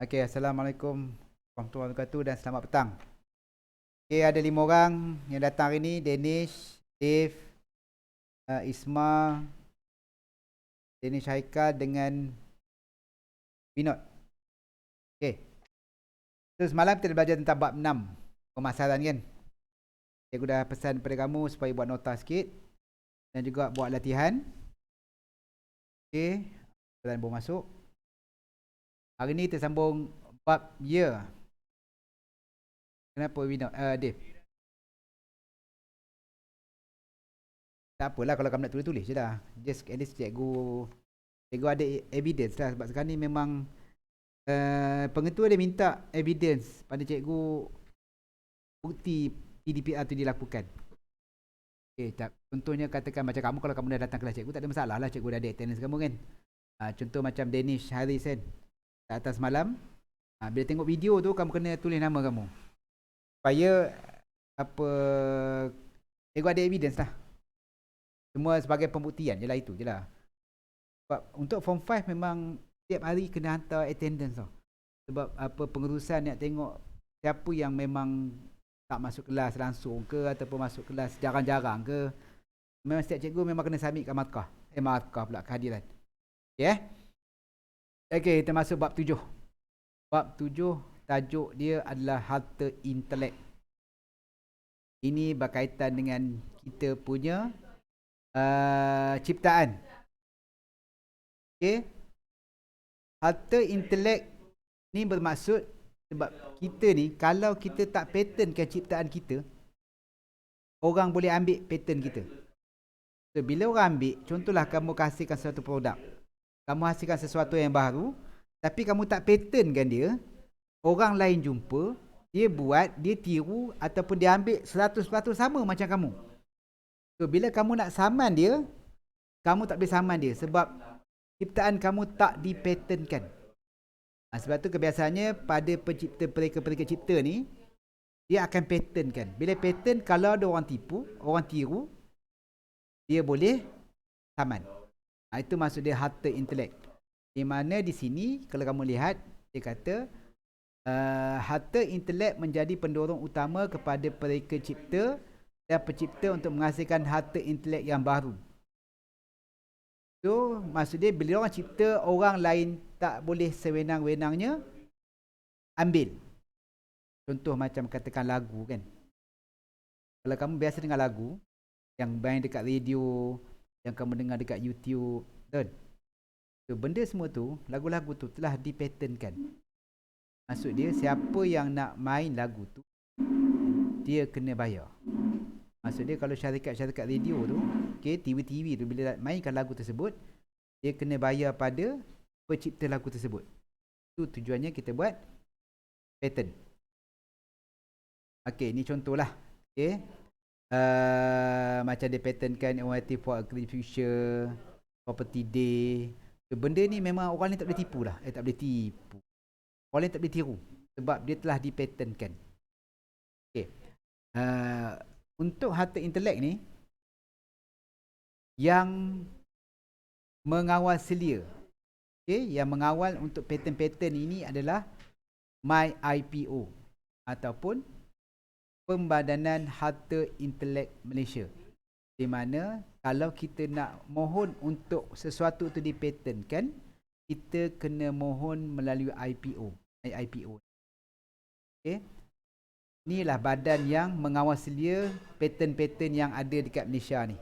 Okey, Assalamualaikum warahmatullahi wabarakatuh dan selamat petang. Okey, ada 5 orang yang datang hari ni, Danish, Dave, Isma, Danish Haikal dengan Vinod. Okey. So semalam kita dah belajar tentang bab 6 pemasaran kan. Cikgu dah pesan kepada kamu supaya buat nota sikit dan juga buat latihan. Okey, soalan baru masuk. Hari ni kita sambung bab year. Kenapa Vinod? Dave. Tak apalah kalau kamu nak tulis-tulis je lah. Just at least cikgu ada evidence lah sebab sekarang ni memang pengetua dia minta evidence pada cikgu bukti PDPR tu dilakukan. Okay, contohnya katakan macam kamu, kalau kamu dah datang kelas cikgu tak ada masalah lah, cikgu dah ada attendance kamu kan. Contoh macam Danish Haris kan, atas malam, bila tengok video tu kamu kena tulis nama kamu supaya apa, cikgu ada evidence lah. Semua sebagai pembuktian je lah, itu je lah. Sebab untuk form 5 memang setiap hari kena hantar attendance tau. Sebab apa, pengurusan nak tengok siapa yang memang tak masuk kelas langsung ke ataupun masuk kelas jarang-jarang ke. Memang setiap cikgu memang kena submitkan markah. Markah pula, kehadiran. Okay. Okay, kita masuk bab 7. Bab 7 tajuk dia adalah harta intelek. Ini berkaitan dengan kita punya ciptaan. Okay. Harta intelek ni bermaksud sebab kita ni, kalau kita tak patentkan ciptaan kita, orang boleh ambil patent kita. So, bila orang ambil, contohlah kamu hasilkan satu produk, kamu hasilkan sesuatu yang baru, tapi kamu tak patentkan dia, orang lain jumpa, dia buat, dia tiru ataupun dia ambil 100% sama macam kamu. So, bila kamu nak saman dia, kamu tak boleh saman dia sebab ciptaan kamu tak dipatentkan. Sebab tu kebiasaannya pada pencipta cipta ni, dia akan patentkan. Bila patent, kalau ada orang tipu, orang tiru, dia boleh saman. Itu maksud dia harta intelek. Di mana di sini kalau kamu lihat, dia kata harta intelek menjadi pendorong utama kepada mereka cipta dan pencipta untuk menghasilkan harta intelek yang baru. So, maksud dia bila orang cipta, orang lain tak boleh sewenang-wenangnya ambil. Contoh macam katakan lagu kan. Kalau kamu biasa dengar lagu yang main dekat radio, yang kamu dengar dekat YouTube, kan? So, benda semua tu, lagu-lagu tu telah dipatentkan. Maksud dia siapa yang nak main lagu tu, dia kena bayar. Maksud dia kalau syarikat-syarikat radio tu, okay, TV-TV tu bila mainkan lagu tersebut, dia kena bayar pada pencipta lagu tersebut. Itu tujuannya kita buat patent. Okay, ni contohlah. Okay. Macam dia patentkan OIT for Agri Future, Property Day. So, benda ni memang orang ni tak boleh tipu lah. Tak boleh tipu. Orang ni tak boleh tiru. Sebab dia telah dipatentkan. Okay. Untuk harta intelek ni, yang mengawal selia, okay, yang mengawal untuk patent-patent ini adalah MyIPO ataupun Pembadanan Harta Intelek Malaysia. Di mana kalau kita nak mohon untuk sesuatu itu dipatentkan, kita kena mohon melalui IPO. MyIPO. Okay. Inilah badan yang mengawal selia patent-patent yang ada dekat Malaysia ni.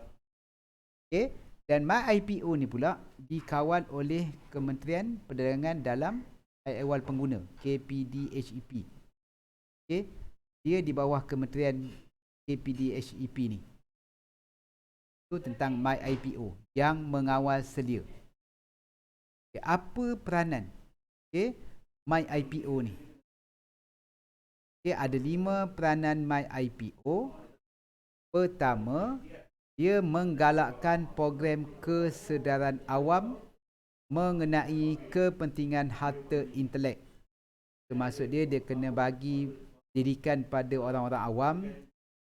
Okay. Dan MyIPO ni pula dikawal oleh Kementerian Perdagangan dalam Ehwal Pengguna, KPDHEP. Okay. Dia di bawah Kementerian KPDHEP ni. Itu tentang MyIPO yang mengawal selia. Okay. Apa peranan MyIPO ni? Okay, ada 5 peranan MyIPO. Pertama, dia menggalakkan program kesedaran awam mengenai kepentingan harta intelek. Maksud dia kena bagi didikan pada orang-orang awam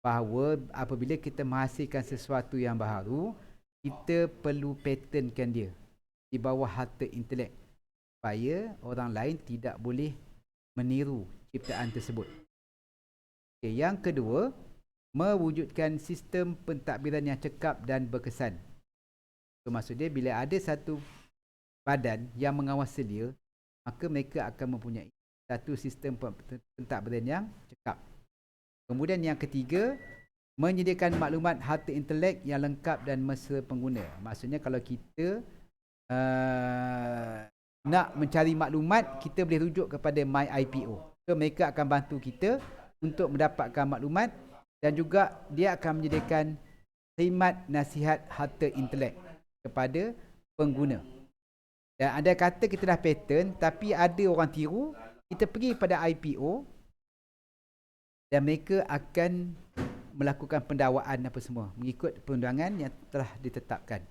bahawa apabila kita menghasilkan sesuatu yang baru, kita perlu patentkan dia di bawah harta intelek. supaya orang lain tidak boleh meniru ciptaan tersebut. Okay, yang kedua, mewujudkan sistem pentadbiran yang cekap dan berkesan. So, maksud dia bila ada satu badan yang mengawasi dia, maka mereka akan mempunyai satu sistem pentadbiran yang cekap. Kemudian yang ketiga, menyediakan maklumat harta intelek yang lengkap dan mesra pengguna. Maksudnya kalau kita nak mencari maklumat, kita boleh rujuk kepada MyIPO. So mereka akan bantu kita untuk mendapatkan maklumat, dan juga dia akan menyediakan khidmat nasihat harta intelek kepada pengguna. Dan ada kata kita dah pattern tapi ada orang tiru, kita pergi pada IPO dan mereka akan melakukan pendakwaan apa semua mengikut perundangan yang telah ditetapkan.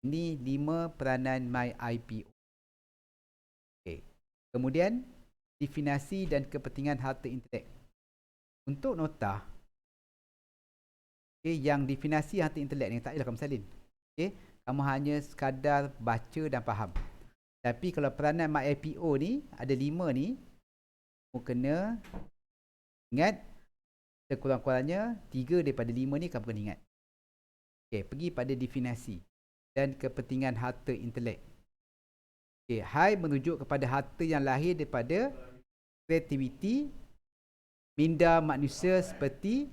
Ini 5 peranan MyIPO. Okay. Kemudian definisi dan kepentingan harta intelek. Untuk nota, okay, yang definisi harta intelek ni tak payahlah kamu salin. Okay. Kamu hanya sekadar baca dan faham. Tapi kalau peranan MyIPO ni ada 5 ni, kamu kena ingat sekurang-kurangnya 3 daripada 5 ni kamu kena ingat. Okay, pergi pada definisi dan kepentingan harta intelek. Okay, hai merujuk kepada harta yang lahir daripada kreativiti minda manusia seperti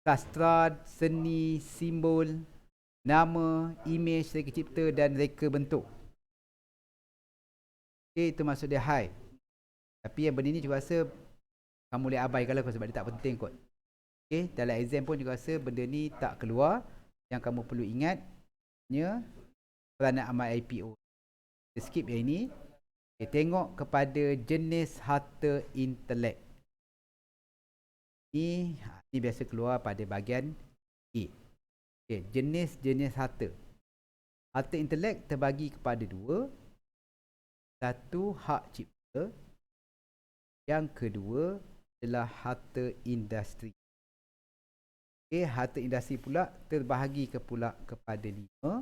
sastra, seni, simbol, nama, imej, reka cipta dan reka bentuk. Okay, itu maksud dia hai. Tapi yang benda ni juga rasa kamu boleh abaikan lah sebab dia tak penting kot. Okay, dalam exam pun juga rasa benda ni tak keluar. Yang kamu perlu ingat hanya peranan MyIPO. Kita skip yang ini. Okay, tengok kepada jenis harta intelek. Ini biasa keluar pada bahagian A. Okay, jenis-jenis harta. Harta intelek terbagi kepada 2. Satu, hak cipta. Yang kedua adalah harta industri. Okay, harta industri pula terbahagi kepada 5,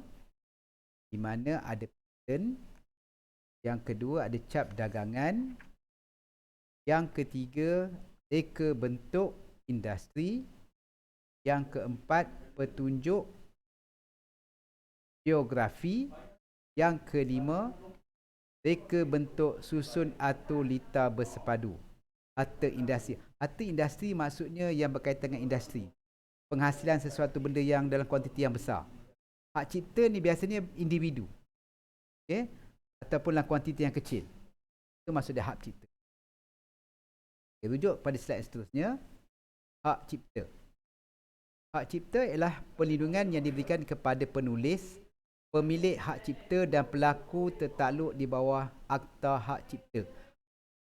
di mana ada patent. Yang kedua ada cap dagangan. Yang ketiga reka bentuk industri. Yang keempat petunjuk geografi. Yang kelima reka bentuk susun atau lita bersepadu. Harta industri. Harta industri maksudnya yang berkaitan dengan industri. Penghasilan sesuatu benda yang dalam kuantiti yang besar. Hak cipta ni biasanya individu. Okay? Ataupun dalam kuantiti yang kecil. Itu maksud dia hak cipta. Okay, rujuk pada slide seterusnya. Hak cipta. Hak cipta ialah perlindungan yang diberikan kepada penulis, pemilik hak cipta dan pelaku tertakluk di bawah Akta Hak Cipta.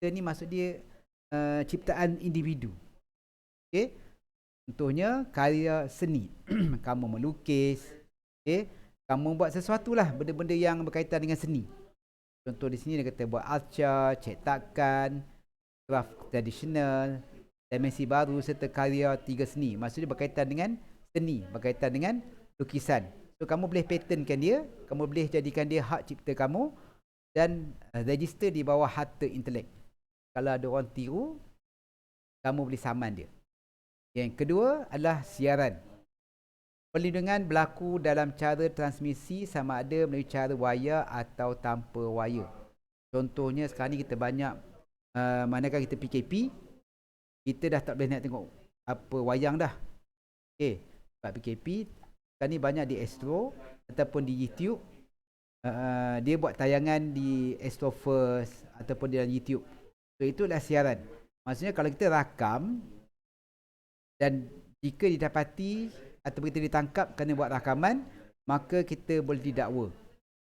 Ini maksud dia ciptaan individu. Okay? Contohnya karya seni. Kamu melukis, okay? Kamu buat sesuatu lah, benda-benda yang berkaitan dengan seni. Contoh di sini dia kata buat arca, cetakan, craft tradisional, dimensi baru serta karya 3 seni. Maksudnya berkaitan dengan seni, berkaitan dengan lukisan. So kamu boleh patentkan dia, kamu boleh jadikan dia hak cipta kamu dan register di bawah harta intelek. Kalau ada orang tiru, kamu boleh saman dia. Yang kedua adalah siaran. Perlindungan berlaku dalam cara transmisi sama ada melalui cara wayar atau tanpa wayar. Contohnya sekarang ni kita banyak, manakala kita PKP, kita dah tak boleh nak tengok apa wayang dah. Okay, sebab PKP, sekarang ni banyak di Astro ataupun di YouTube. Dia buat tayangan di Astro First ataupun di dalam YouTube. So itulah siaran. Maksudnya kalau kita rakam dan jika didapati ataupun kita ditangkap kerana buat rakaman, maka kita boleh didakwa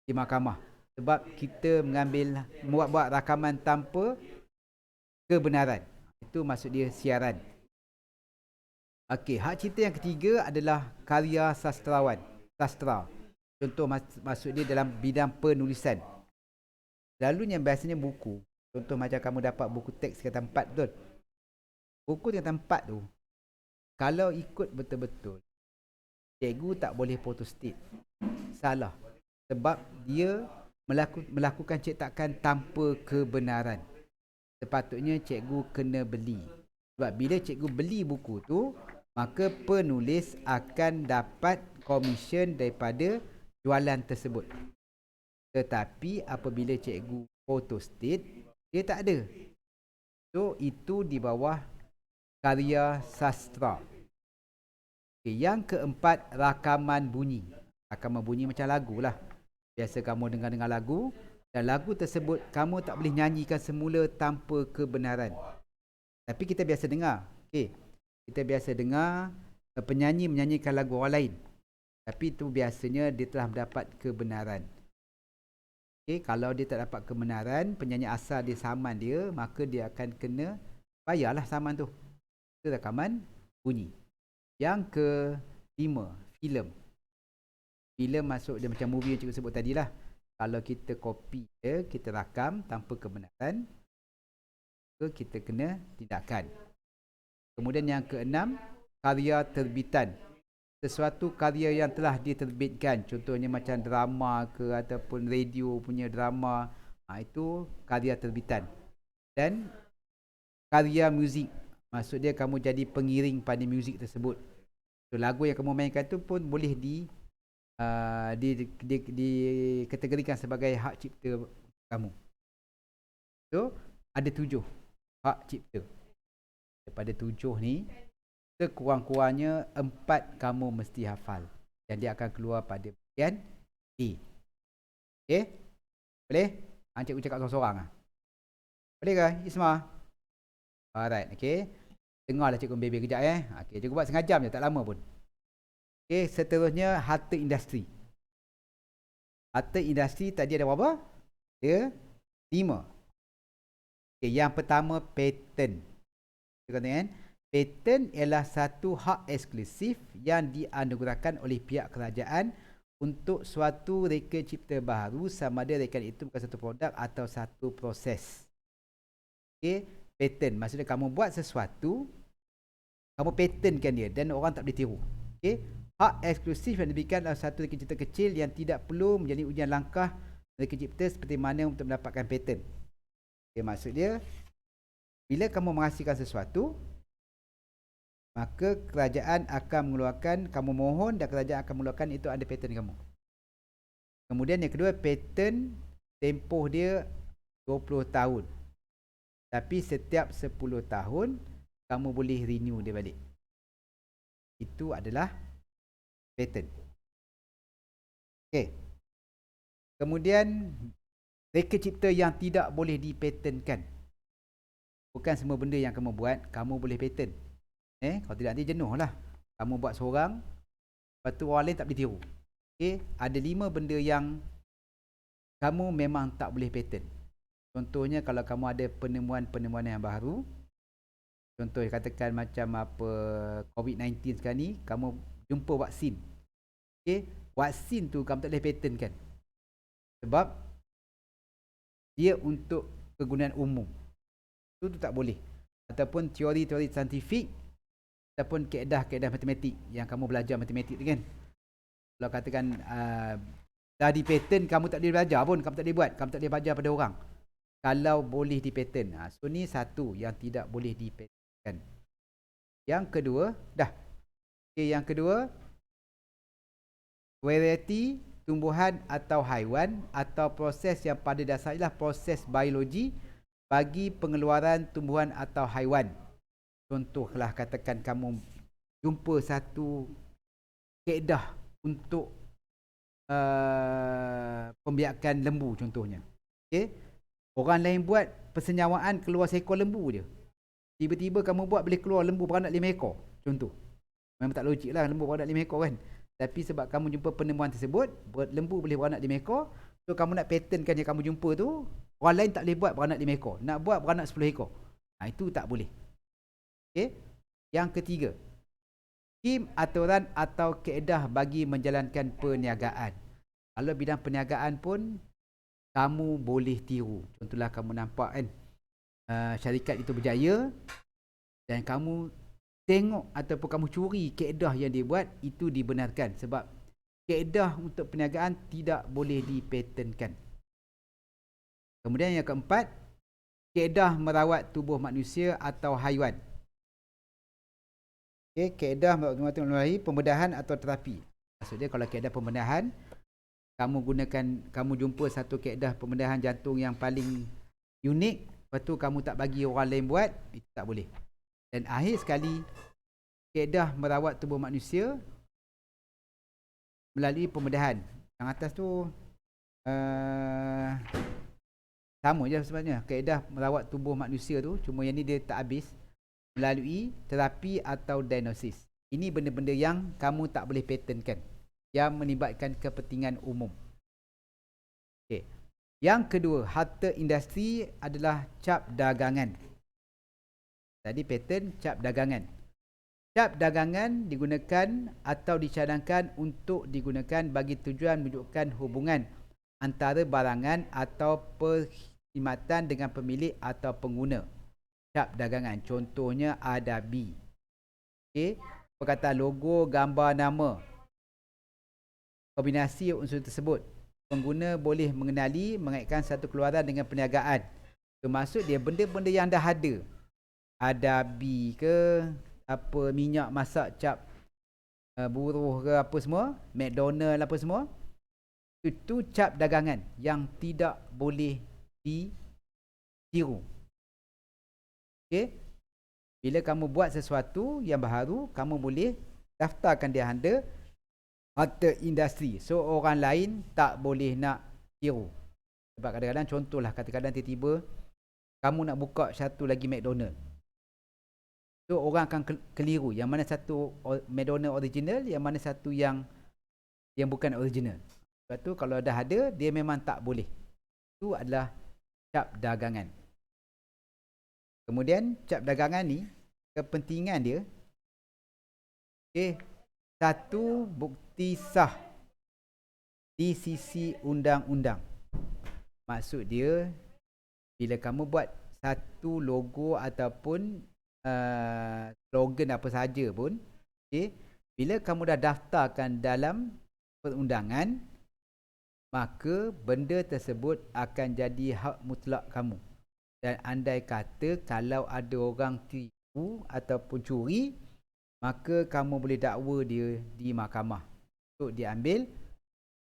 di mahkamah sebab kita buat rakaman tanpa kebenaran. Itu maksud dia siaran. Okey, hak cipta yang ketiga adalah karya sastrawan, sastra. Contoh maksud dia dalam bidang penulisan. Selalunya biasanya buku. Contoh macam kamu dapat buku teks tingkatan 4, betul? Buku tingkatan 4 tu, kalau ikut betul-betul, cikgu tak boleh photostat. Salah. Sebab dia melakukan cetakan tanpa kebenaran. Sepatutnya cikgu kena beli. Sebab bila cikgu beli buku tu, maka penulis akan dapat komisen daripada jualan tersebut. Tetapi apabila cikgu photostat, dia tak ada. So itu di bawah karya sastra. Okay, yang keempat, rakaman bunyi. Rakaman bunyi macam lagu lah. Biasa kamu dengar lagu, dan lagu tersebut kamu tak boleh nyanyikan semula tanpa kebenaran. Tapi kita biasa dengar. Okay. Kita biasa dengar penyanyi menyanyikan lagu orang lain. Tapi itu biasanya dia telah mendapat kebenaran. Okay. Kalau dia tak dapat kebenaran, penyanyi asal dia saman dia, maka dia akan kena bayarlah saman tu. Itu rakaman bunyi. Yang kelima, filem. Filem masuk dia macam movie yang cikgu sebut tadi lah. Kalau kita copy dia, kita rakam tanpa kebenaran, kita kena tindakan. Kemudian yang keenam, karya terbitan. Sesuatu karya yang telah diterbitkan, contohnya macam drama ke ataupun radio punya drama, itu karya terbitan. Dan karya muzik, maksud dia kamu jadi pengiring pada muzik tersebut. So, lagu yang kamu mainkan tu pun boleh dikategorikan sebagai hak cipta kamu. So, ada 7 hak cipta. Daripada 7 ni, sekurang-kurangnya 4 kamu mesti hafal. Dan dia akan keluar pada bahagian A. Okay? Boleh? Cikgu cakap seorang-seorang lah. Boleh ke Isma? Alright, okay. Dengarlah cikgu baby kejap Okay, cikgu buat setengah jam je, tak lama pun. Okay, seterusnya harta industri. Harta industri tadi ada berapa? Ada 5. Okay, yang pertama, patent. Kan? Patent ialah satu hak eksklusif yang dianugerahkan oleh pihak kerajaan untuk suatu reka cipta baharu, sama ada reka itu bukan satu produk atau satu proses. Okay, patent maksudnya kamu buat sesuatu, kamu patentkan dia dan orang tak boleh tiru. Okay, hak eksklusif yang diberikan adalah satu reka cipta kecil yang tidak perlu menjadi ujian langkah reka cipta seperti mana untuk mendapatkan patent. Okay, maksud dia, bila kamu menghasilkan sesuatu, maka kerajaan akan mengeluarkan, kamu mohon dan kerajaan akan mengeluarkan itu ada patent kamu. Kemudian yang kedua, patent tempoh dia 20 tahun. Tapi setiap 10 tahun, kamu boleh renew dia balik. Itu adalah patent. Okay. Kemudian, reka cipta yang tidak boleh dipatentkan. Bukan semua benda yang kamu buat, kamu boleh patent. Kalau tidak nanti jenuh lah. Kamu buat seorang, lepas tu orang lain tak boleh tiru. Okay. Ada 5 benda yang kamu memang tak boleh patent. Contohnya kalau kamu ada penemuan-penemuan yang baru, contoh katakan macam apa COVID-19 sekarang ni, kamu jumpa vaksin. Okay. Vaksin tu kamu tak boleh patent kan. Sebab dia untuk kegunaan umum. Itu tak boleh. Ataupun teori-teori saintifik ataupun kaedah-kaedah matematik yang kamu belajar matematik tu kan. Kalau katakan dah di patent, kamu tak boleh belajar pun, kamu tak boleh buat, kamu tak boleh belajar pada orang. Kalau boleh di patent. So ni satu yang tidak boleh di patent. Yang kedua, okay, yang kedua, variety tumbuhan atau haiwan atau proses yang pada dasarnya proses biologi bagi pengeluaran tumbuhan atau haiwan. Contohlah katakan kamu jumpa satu kaedah untuk pembiakan lembu contohnya. Okay? Orang lain buat persenyawaan keluar seekor lembu je. Tiba-tiba kamu buat boleh keluar lembu beranak 5 ekor. Contoh. Memang tak logik lah lembu beranak 5 ekor kan. Tapi sebab kamu jumpa penemuan tersebut, lembu boleh beranak 5 ekor. So kamu nak patentkan yang kamu jumpa tu, orang lain tak boleh buat beranak 5 ekor. Nak buat beranak 10 ekor. Itu tak boleh. Okay. Yang ketiga, skim aturan atau kaedah bagi menjalankan perniagaan. Kalau bidang perniagaan pun kamu boleh tiru. Contohlah kamu nampak kan syarikat itu berjaya dan kamu tengok ataupun kamu curi kaedah yang dia buat, itu dibenarkan sebab kaedah untuk perniagaan tidak boleh dipatentkan. Kemudian yang keempat, kaedah merawat tubuh manusia atau haiwan. Okey, kaedah merawat tubuh manusia, pembedahan atau terapi. Maksudnya kalau kaedah pembedahan, kamu jumpa satu kaedah pembedahan jantung yang paling unik, lepas tu kamu tak bagi orang lain buat, itu tak boleh. Dan akhir sekali, kaedah merawat tubuh manusia melalui pembedahan. Yang atas tu sama je sebenarnya. Kaedah merawat tubuh manusia tu, cuma yang ni dia tak habis, melalui terapi atau diagnosis. Ini benda-benda yang kamu tak boleh patentkan, yang melibatkan kepentingan umum. Okay. Yang kedua, harta industri adalah cap dagangan. Tadi patent cap dagangan. Cap dagangan digunakan atau dicadangkan untuk digunakan bagi tujuan menunjukkan hubungan antara barangan atau perkhidmatan dengan pemilik atau pengguna. Cap dagangan, contohnya Adabi. Okey, perkataan logo, gambar, nama. Kombinasi unsur tersebut, pengguna boleh mengenali, mengaitkan satu keluaran dengan perniagaan. Termasuk dia benda-benda yang dah ada. Adabi ke, apa minyak masak cap buruh ke apa semua, McDonald apa semua, itu cap dagangan yang tidak boleh ditiru. Okey, bila kamu buat sesuatu yang baru, kamu boleh daftarkan dia under harta industri, so orang lain tak boleh nak tiru. Sebab kadang-kadang contohlah, kadang-kadang tiba-tiba kamu nak buka satu lagi McDonald, so orang akan keliru yang mana satu McDonald original, yang mana satu yang bukan original. Sebab tu kalau dah ada, dia memang tak boleh. Itu adalah cap dagangan. Kemudian cap dagangan ni, kepentingan dia, okay, satu, bukti sah di sisi undang-undang. Maksud dia, bila kamu buat satu logo ataupun slogan apa sahaja pun, okay, bila kamu dah daftarkan dalam perundangan, maka benda tersebut akan jadi hak mutlak kamu. Dan andai kata kalau ada orang tipu ataupun curi, maka kamu boleh dakwa dia di mahkamah untuk diambil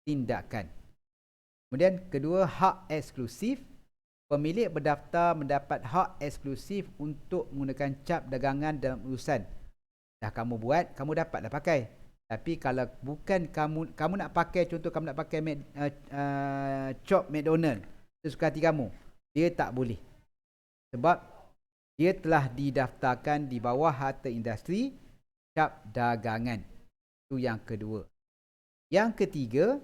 tindakan. Kemudian kedua, hak eksklusif. Pemilik berdaftar mendapat hak eksklusif untuk menggunakan cap dagangan dalam urusan. Dah kamu buat, kamu dapatlah pakai. Tapi kalau bukan kamu nak pakai, contoh kamu nak pakai chop McDonald sesuka hati kamu, dia tak boleh. Sebab dia telah didaftarkan di bawah harta industri cap dagangan. Itu yang kedua. Yang ketiga,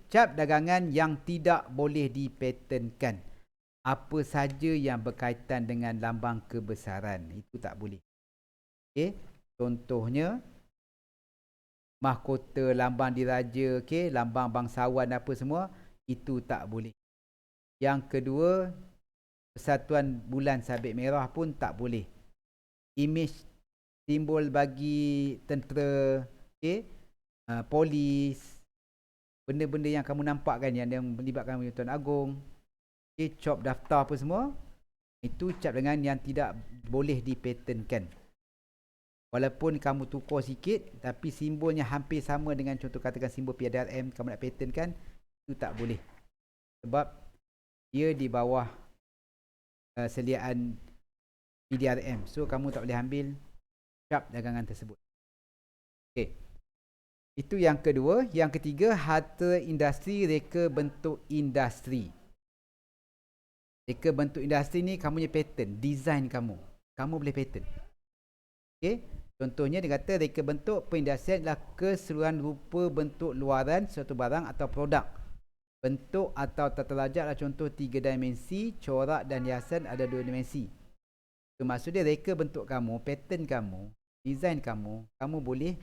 cap dagangan yang tidak boleh dipatentkan. Apa saja yang berkaitan dengan lambang kebesaran, itu tak boleh. Okay. Contohnya, mahkota, lambang diraja, okay, lambang bangsawan apa semua, itu tak boleh. Yang kedua, persatuan bulan sabit merah pun tak boleh. Imej, simbol bagi tentera, okay, polis, benda-benda yang kamu nampak kan, yang melibatkan Tuan Agong, okay, cop daftar apa semua, itu cap dengan yang tidak boleh dipatentkan. Walaupun kamu tukar sikit, tapi simbolnya hampir sama dengan contoh katakan simbol PDRM, kamu nak patentkan, itu tak boleh. Sebab dia di bawah seliaan PDRM, so kamu tak boleh ambil cap dagangan tersebut. Okay. Itu yang kedua. Yang ketiga, harta industri, reka bentuk industri. Reka bentuk industri ni kamu punya patent, design kamu boleh patent. Okay. Contohnya dia kata reka bentuk perindustrian adalah keseluruhan rupa bentuk luaran suatu barang atau produk. Bentuk atau tata rajak adalah contoh 3 dimensi, corak dan hiasan ada 2 dimensi. Itu maksudnya reka bentuk kamu, patent kamu, design kamu boleh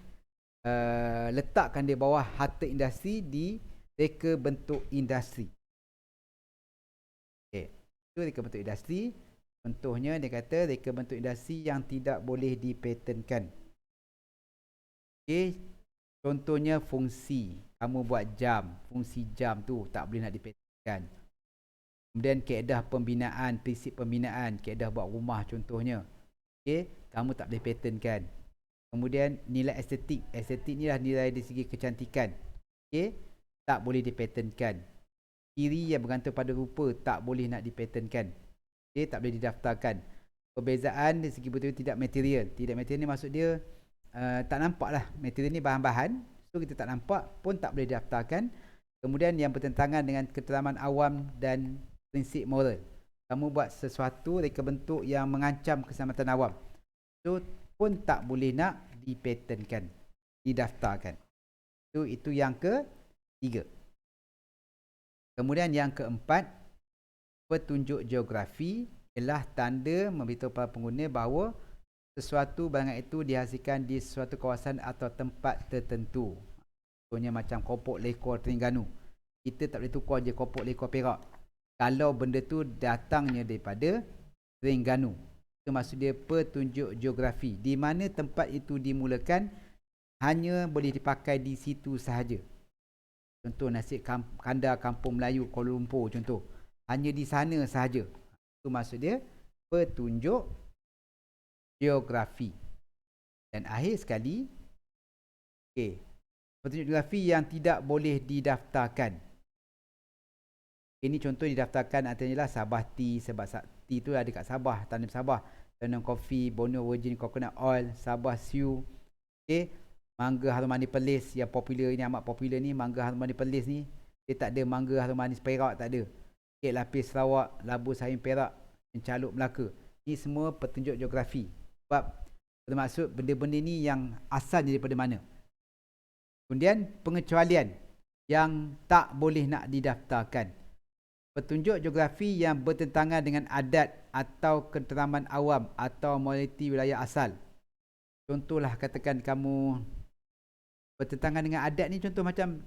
letakkan di bawah harta industri di reka bentuk industri. Okay. Itu reka bentuk industri. Contohnya dia kata reka bentuk industri yang tidak boleh dipatentkan. Okay. Contohnya fungsi. Kamu buat jam, fungsi jam tu tak boleh nak dipatentkan. Kemudian kaedah pembinaan, prinsip pembinaan, kaedah buat rumah contohnya. Okey, kamu tak boleh patentkan. Kemudian nilai estetik. Estetik ni lah nilai dari segi kecantikan. Okey, tak boleh dipatentkan. Ciri yang bergantung pada rupa tak boleh nak dipatentkan. Okey, tak boleh didaftarkan. Perbezaan dari segi betul tidak material. Tidak material ni maksud dia tak nampak lah. Material ni bahan-bahan. So kita tak nampak pun tak boleh didaftarkan. Kemudian yang bertentangan dengan keteraman awam dan prinsip moral. Kamu buat sesuatu reka bentuk yang mengancam keselamatan awam. So pun tak boleh nak dipatentkan, didaftarkan. So itu yang ketiga. Kemudian yang keempat, petunjuk geografi ialah tanda memberitahu para pengguna bahawa sesuatu barangan itu dihasilkan di suatu kawasan atau tempat tertentu. Contohnya macam kopok lekor Terengganu. Kita tak boleh tukar je kopok lekor Perak. Kalau benda tu datangnya daripada Terengganu. Itu maksud dia petunjuk geografi. Di mana tempat itu dimulakan hanya boleh dipakai di situ sahaja. Contoh nasi kandar kampung Melayu Kuala Lumpur contoh. Hanya di sana sahaja. Itu maksud dia petunjuk geografi. Dan akhir sekali, petunjuk geografi yang tidak boleh didaftarkan. Ini contoh didaftarkan antaranya lah Sabah Tea, sebab tea tu ada kat Sabah, tanam Sabah. Tanam kopi, Borneo Virgin Coconut Oil, Sabah Siu. Mangga harum manis Perlis yang popular ni, amat popular ni, mangga harum manis Perlis ni. Dia tak ada mangga harum manis Perak, tak ada. Kek lapis Sarawak, labu sayur Perak, Encaluk Melaka. Ini semua petunjuk geografi. Sebab bermaksud benda-benda ni yang asalnya daripada mana. Kemudian pengecualian yang tak boleh nak didaftarkan. Petunjuk geografi yang bertentangan dengan adat atau keteraman awam atau moraliti wilayah asal. Contohlah katakan kamu bertentangan dengan adat ni, contoh macam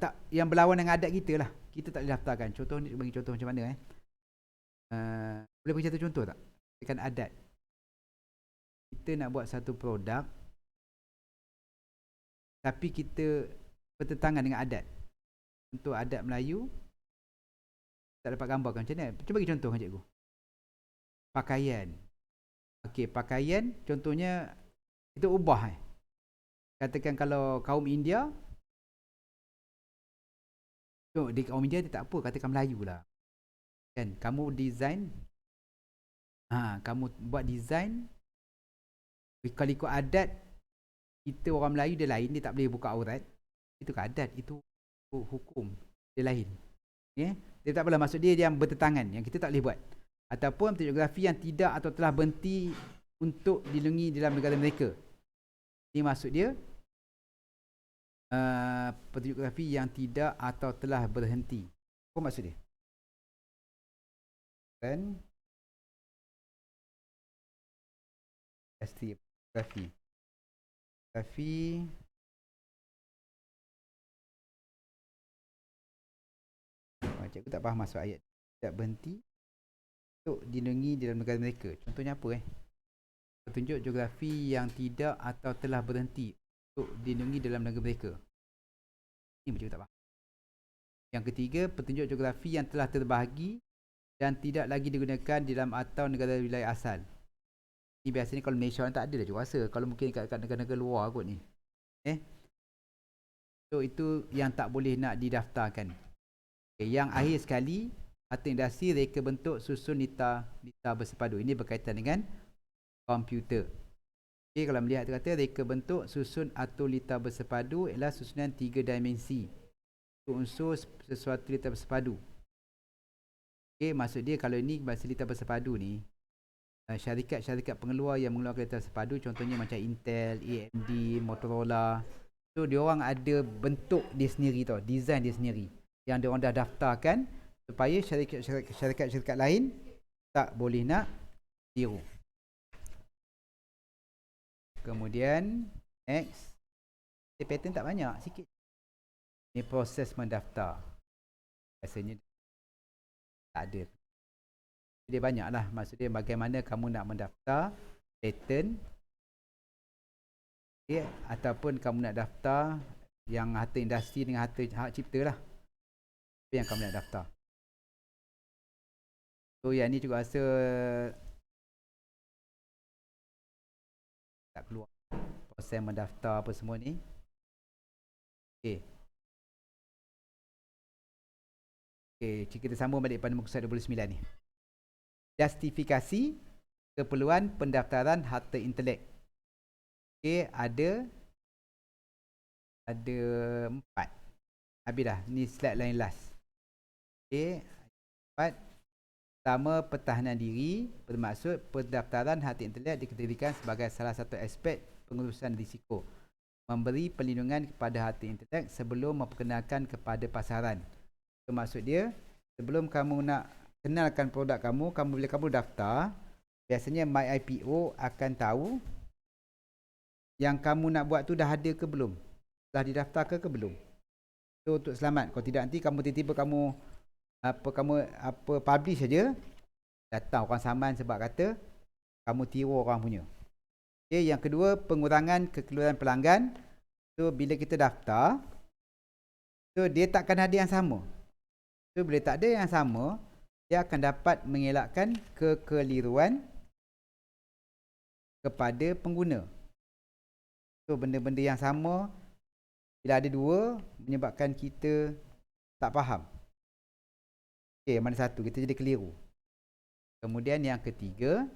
tak yang berlawan dengan adat kita lah. Kita tak boleh daftarkan. Contoh ni bagi contoh macam mana boleh bagi satu contoh tak? Katakan adat. Kita nak buat satu produk tapi kita bertentangan dengan adat. Contoh adat Melayu tak dapat gambarkan macam mana. Cuba bagi contoh kan cikgu. Pakaian. Okey, pakaian contohnya kita ubah Katakan kalau kaum India, di kaum India dia tak apa, katakan Melayu lah. Kan kamu design kamu buat design kalau ikut adat kita orang Melayu dia lain, dia tak boleh buka aurat. Itu kan adat, itu hukum dia lain. Dia tak apalah, maksud dia yang bertentangan yang kita tak boleh buat. Ataupun geografi yang tidak atau telah berhenti untuk dilindungi dalam negara mereka. Ini maksud dia petunjuk geografi yang tidak atau telah berhenti. Apa maksud dia? Dan geografi cikgu tak faham maksud ayat tidak berhenti untuk dilindungi dalam negara mereka. Contohnya apa petunjuk geografi yang tidak atau telah berhenti untuk dilindungi dalam negara mereka. Ini macam tak faham. Yang ketiga, petunjuk geografi yang telah terbahagi dan tidak lagi digunakan di dalam atau negara wilayah asal. Ini biasanya kalau Malaysia orang tak ada dah juga rasa. Kalau mungkin kat negara-negara luar kot ni. So itu yang tak boleh nak didaftarkan. Yang akhir sekali, harta industri, reka bentuk, susun lita bersepadu. Ini berkaitan dengan komputer. Kalau melihat kata reka bentuk, susun atau lita bersepadu ialah susunan 3 dimensi untuk unsur sesuatu lita bersepadu. Maksud dia kalau ini bahasa lita bersepadu ni, syarikat-syarikat pengeluar yang mengeluarkan lita bersepadu, contohnya macam Intel, AMD, Motorola. So dia orang ada bentuk dia sendiri tau, design dia sendiri yang dia orang dah daftarkan supaya syarikat-syarikat lain tak boleh nak tiru. Kemudian next, pattern tak banyak, sikit. Ini proses mendaftar. Biasanya tak ada. Dia banyak lah, maksud dia bagaimana kamu nak mendaftar pattern ataupun kamu nak daftar yang harta industri dengan harta hak cipta lah. Apa yang kamu nak daftar. So yang ni cikgu rasa tak keluar proses mendaftar apa semua ni. Okey. Okey, kita sambung balik pada muka surat 29 ni. Justifikasi keperluan pendaftaran harta intelek. Okey, ada 4. Habis dah. Ni slide lain last. Okey, 4. Pertama, pertahanan diri bermaksud pendaftaran harta intelek dikategorikan sebagai salah satu aspek pengurusan risiko. Memberi perlindungan kepada harta intelek sebelum memperkenalkan kepada pasaran. So, maksud dia, sebelum kamu nak kenalkan produk kamu, bila kamu daftar, biasanya MyIPO akan tahu yang kamu nak buat tu dah ada ke belum, dah didaftar ke belum. So untuk selamat, kalau tidak nanti kamu tiba-tiba kamu publish saja, datang orang saman sebab kata kamu tiru orang punya. Okay, yang kedua, pengurangan kekeluaran pelanggan. So bila kita daftar, so dia takkan ada yang sama. So bila tak ada yang sama, dia akan dapat mengelakkan kekeliruan kepada pengguna. So benda-benda yang sama, bila ada dua, menyebabkan kita tak faham. Okey, mana satu, kita jadi keliru. Kemudian yang ketiga,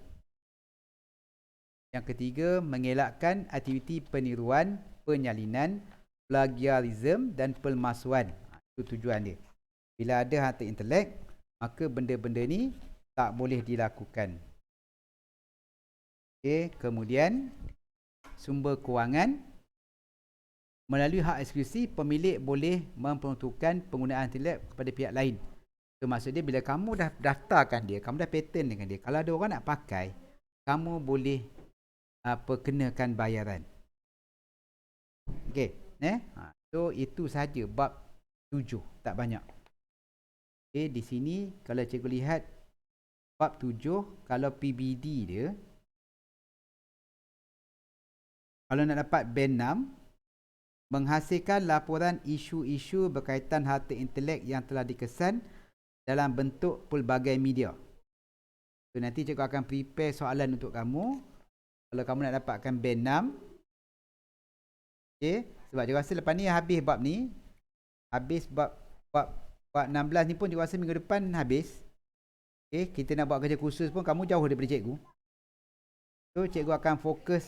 mengelakkan aktiviti peniruan, penyalinan, plagiarism dan pemalsuan. Itu tujuan dia. Bila ada harta intelek, maka benda-benda ni tak boleh dilakukan. Okey, kemudian sumber kewangan. Melalui hak eksklusif, pemilik boleh memperuntukkan penggunaan intelek kepada pihak lain. So maksud dia, bila kamu dah daftarkan dia, kamu dah patent dengan dia, kalau ada orang nak pakai, kamu boleh kenakan bayaran. Okey, so itu sahaja bab 7, tak banyak. Okey, di sini kalau cikgu lihat bab 7, kalau PBD dia, kalau nak dapat band 6, menghasilkan laporan isu-isu berkaitan harta intelek yang telah dikesan dalam bentuk pelbagai media. So nanti cikgu akan prepare soalan untuk kamu kalau kamu nak dapatkan band 6. Okey, sebab cikgu rasa lepas ni habis bab ni. Habis bab 16 ni pun cikgu rasa minggu depan habis. Okey, kita nak buat kerja khusus pun kamu jauh daripada cikgu. So cikgu akan fokus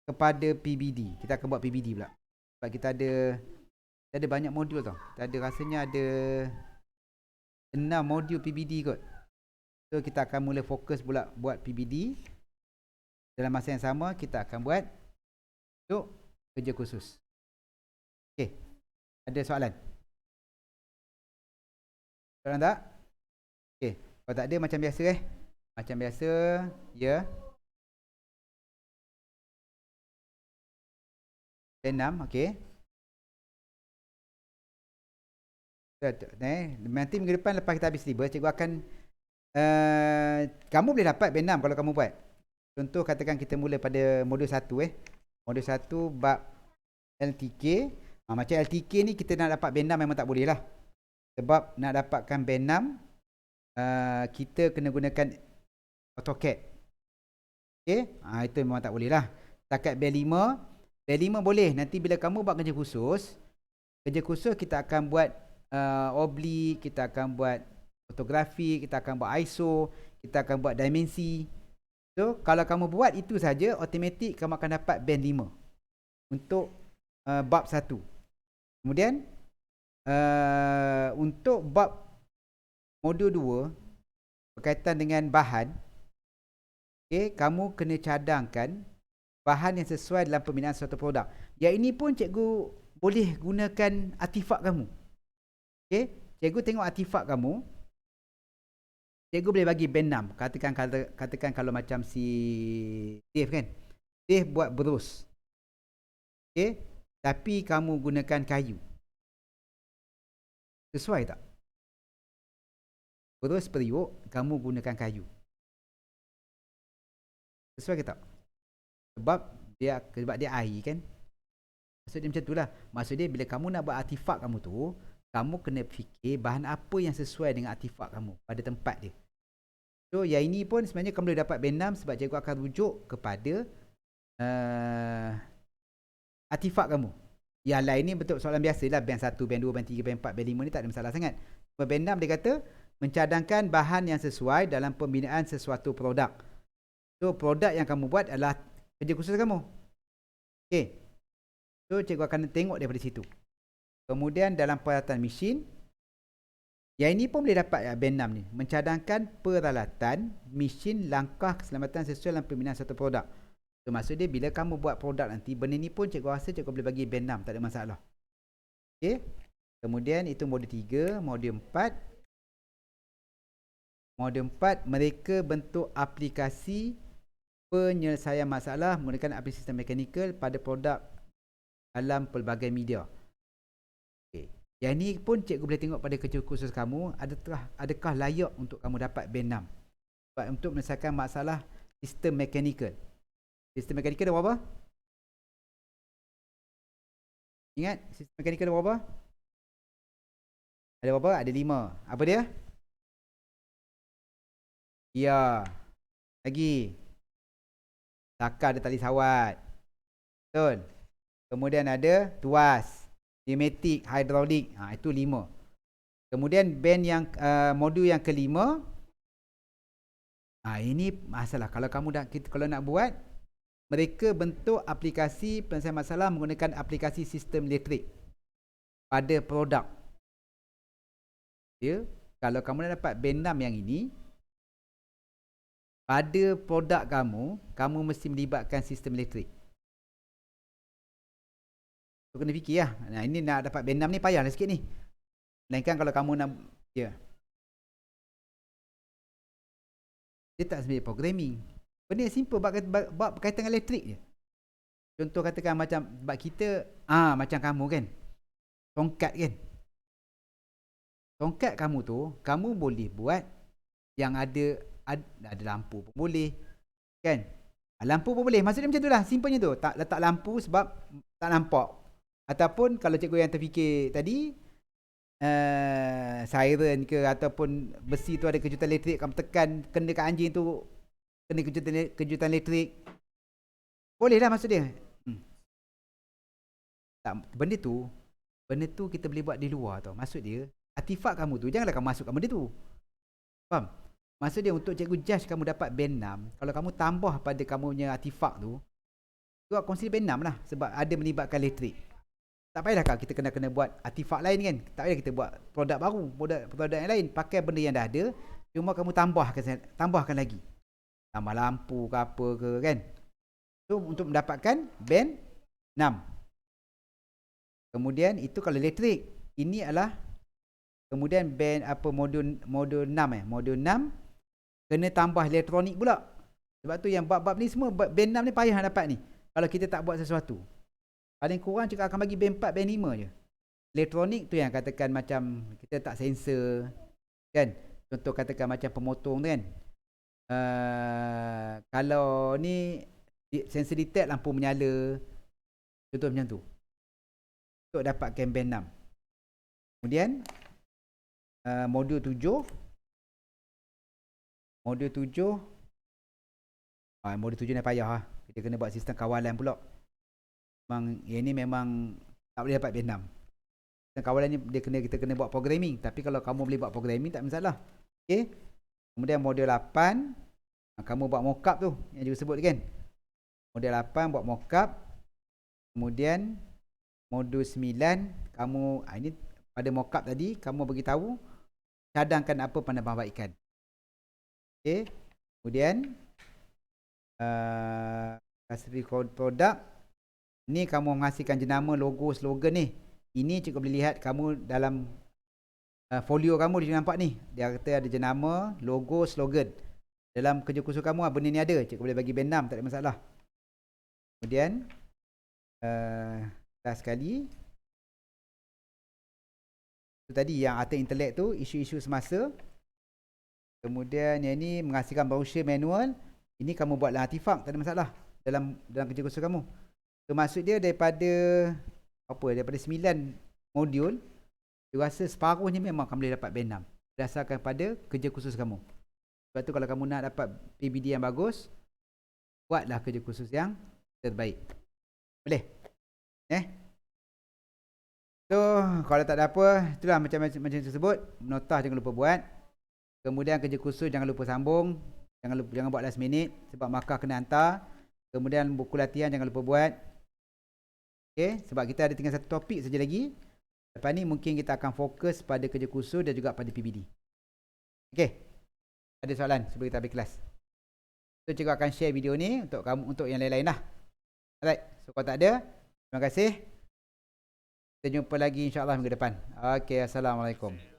kepada PBD. Kita akan buat PBD pula. Sebab kita ada banyak modul tau. Kita ada rasanya ada 6 modul PBD kot. So kita akan mula fokus pula buat PBD. Dalam masa yang sama kita akan buat untuk kerja khusus. Okey. Ada soalan? Soalan tak? Okey. Kalau tak ada, macam biasa Macam biasa, ya. Dan 6, okey. Nanti minggu depan lepas kita habis syllabus, cikgu akan kamu boleh dapat band 6 kalau kamu buat. Contoh katakan kita mula pada modul 1 Modul 1 bab LTK. Macam LTK ni kita nak dapat band 6 memang tak boleh lah. Sebab nak dapatkan band 6 kita kena gunakan AutoCAD. Okey, itu memang tak boleh lah. Setakat band 5 boleh. Nanti bila kamu buat kerja khusus kita akan buat oblique, kita akan buat fotografi, kita akan buat ISO, kita akan buat dimensi. So kalau kamu buat itu saja, automatik kamu akan dapat band 5 untuk bab 1. Kemudian untuk bab modul 2 berkaitan dengan bahan, okey, kamu kena cadangkan bahan yang sesuai dalam pembinaan suatu produk. Yang ini pun cikgu boleh gunakan artifak kamu. Okey, cikgu tengok artifak kamu. Cikgu boleh bagi band 6. Katakan kalau macam si Dave kan. Dave buat berus. Okey, tapi kamu gunakan kayu. Sesuai tak? Berus periuk, kamu gunakan kayu. Sesuai ke tak? Sebab dia air kan. Maksud dia macam itulah. Maksud dia bila kamu nak buat artifak kamu tu, kamu kena fikir bahan apa yang sesuai dengan artifak kamu pada tempat dia. So yang ini pun sebenarnya kamu boleh dapat band 6 sebab cikgu akan rujuk kepada artifak kamu. Yang lain ni betul soalan biasa lah. Band 1, band 2, band 3, band 4, band 5 ni tak ada masalah sangat. Band 6 dia kata mencadangkan bahan yang sesuai dalam pembinaan sesuatu produk. So produk yang kamu buat adalah kerja khusus kamu. Okay. So cikgu akan tengok daripada situ. Kemudian dalam peralatan mesin, yang ini pun boleh dapat band 6 ni. Mencadangkan peralatan mesin langkah keselamatan sesuai dalam pembinaan satu produk. So maksud dia bila kamu buat produk nanti, benda ni pun cikgu rasa cikgu boleh bagi band 6, tak ada masalah. Okay. Kemudian itu modul 3, modul 4. Modul 4, mereka bentuk aplikasi penyelesaian masalah menggunakan aplikasi sistem mekanikal pada produk dalam pelbagai media. Okay. Yang ni pun cikgu boleh tengok pada kerja khusus kamu, adakah layak untuk kamu dapat band 6. Sebab untuk menyelesaikan masalah sistem mekanikal. Sistem mekanikal ada berapa? Ingat, sistem mekanikal ada berapa? Ada berapa? Ada 5. Apa dia? Ya. Lagi. Takar ada tali sawat. Betul. Kemudian ada tuas, pneumatik, hidrolik. Itu 5. Kemudian band yang modul yang kelima. Ini masalah. Kalau kamu kalau nak buat, mereka bentuk aplikasi penyelesaian masalah menggunakan aplikasi sistem elektrik pada produk. Ya, kalau kamu nak dapat band 6 yang ini, pada produk kamu mesti melibatkan sistem elektrik. So, kena fikir lah. Nah, ini nak dapat band 6 ni payahlah sikit ni. Melainkan kalau kamu nak, ya. Dia tak sebenarnya programming. Benda yang simple bab berkaitan dengan elektrik je. Contoh katakan macam bab kita, macam kamu kan. Tongkat kan. Tongkat kamu tu, kamu boleh buat yang ada lampu pun boleh. Kan? Lampu pun boleh. Maksudnya macam tu lah. Simpelnya tu. Letak lampu sebab tak nampak. Ataupun kalau cikgu yang terfikir tadi, siren ke ataupun besi tu ada kejutan elektrik, kamu tekan kena kat anjing tu, kena kejutan elektrik. Boleh lah maksud dia. Tak, benda tu kita boleh buat di luar tau. Maksud dia, artifak kamu tu janganlah kamu masukkan benda tu. Faham? Maksud dia untuk cikgu judge kamu dapat band 6, kalau kamu tambah pada kamu punya artifak tu, tu consider band 6 lah sebab ada melibatkan elektrik. Tak payahlah kita kena buat artifak lain kan. Tak payah kita buat produk baru, produk yang lain. Pakai benda yang dah ada, cuma kamu tambahkan lagi. Tambah lampu ke apa ke kan. So untuk mendapatkan band 6. Kemudian itu kalau elektrik. Ini adalah kemudian band apa modul 6 modul 6 kena tambah elektronik pula. Sebab tu yang bab-bab ni semua band 6 ni payah dapat ni. Kalau kita tak buat sesuatu. Paling kurang juga akan bagi band 4, band 5 je. Elektronik tu yang katakan macam kita tak sensor kan. Contoh katakan macam pemotong tu kan. Kalau ni sensor detect lampu menyala. Contoh macam tu. Untuk dapatkan band 6. Kemudian modul 7. Modul 7 ni payah lah. Kita kena buat sistem kawalan pula. Yang ni memang tak boleh dapat band 6. Sistem kawalan ni kita kena buat programming. Tapi kalau kamu boleh buat programming tak masalah. Okay. Kemudian modul 8 kamu buat mockup tu yang juga sebut kan. Modul 8 buat mockup. Kemudian modul 9 kamu ini pada mockup tadi kamu beritahu cadangkan apa penambahbaikan. Okay. Kemudian klasifikasi produk ni kamu menghasilkan jenama, logo, slogan ni. Ini cikgu boleh lihat kamu dalam folio kamu dia nampak ni. Dia kata ada jenama, logo, slogan. Dalam kerja khusus kamu benda ni ada. Cikgu boleh bagi band 6, tak ada masalah. Kemudian last sekali. Itu tadi yang arti intelek tu, isu-isu semasa. Kemudian yang ni menghasilkan brochure manual. Ini kamu buat dalam artifak, tak ada masalah. Dalam kerja khusus kamu. So, maksud dia daripada 9 modul, saya rasa separuhnya memang kamu boleh dapat band 6 berdasarkan pada kerja khusus kamu. Sebab tu kalau kamu nak dapat PBD yang bagus, buatlah kerja khusus yang terbaik. Boleh? So, kalau tak ada apa, itulah macam tersebut. Notah jangan lupa buat. Kemudian kerja khusus jangan lupa sambung. Jangan buat last minute sebab markah kena hantar. Kemudian buku latihan jangan lupa buat. Okay, sebab kita ada tinggal satu topik saja lagi. Lepas ni mungkin kita akan fokus pada kerja khusus dan juga pada PBD. Okay, ada soalan sebelum kita habis kelas? So, cikgu akan share video ni untuk kamu, untuk yang lain-lain lah. Alright, so kalau tak ada, terima kasih. Kita jumpa lagi insyaAllah minggu depan. Okay, Assalamualaikum.